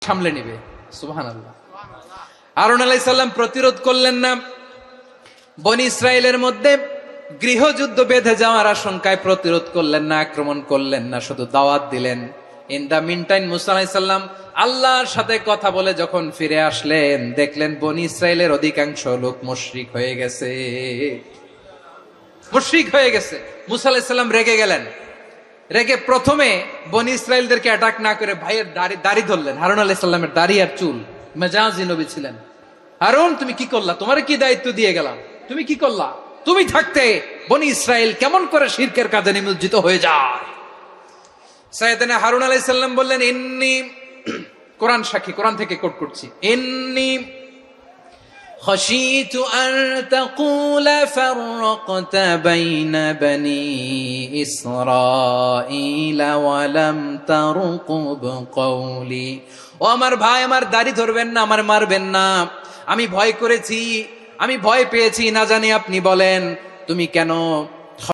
সামলে নিবে। সুবহানাল্লাহ। হারুন আলাইহিস সালাম প্রতিরোধ করলেন না, বনি ইসরাইলের মধ্যে গৃহযুদ্ধ বেঁধে যাওয়ার আশঙ্কায় প্রতিরোধ করলেন না, আক্রমণ করলেন না, শুধু দাওয়াত দিলেন। ইন দা মিনটাইম মুসা আলাইহিস সালাম আল্লাহর সাথে কথা বলে যখন ফিরে আসলেন, দেখলেন বনি ইসরাইলের অধিকাংশ লোক মুশরিক হয়ে গেছে, মুশরিক হয়ে গেছে। মুসা আলাইহিস সালাম রেগে গেলেন। রেগে প্রথমে বনি ইসরাইলদেরকে অ্যাটাক না করে ভাইয়ের দাড়ি ধরলেন। হারুন আলাইহিস সালামের দাড়ি আর চুল, মেজাজি নবী ছিলেন। হারুন, তুমি কি করলা? তোমারে কি দায়িত্ব দিয়ে গেলাম? তুমি কি করলা? তুমি থাকতে বনি ইসরাইল কেমন করে শিরকের কাজে নিমজ্জিত হয়ে যায়? সাইয়েদনা হারুন আলাইহিস সালাম বললেন, ইন্নী, কোরআন সাক্ষী, কোরআন থেকে কোট করছি, ইন্নী খাশীতু আন তাকুলা ফাররাকতা বাইনা বনি ইসরাঈলা ওয়া লাম তারকুব কওলি। ও আমার ভাই, আমার দাড়ি ধরবেন না, আমার মারবেন না। আমি ভয় করেছি, আমি ভয় পেয়েছি, না জানি আপনি বলেন তুমি কেন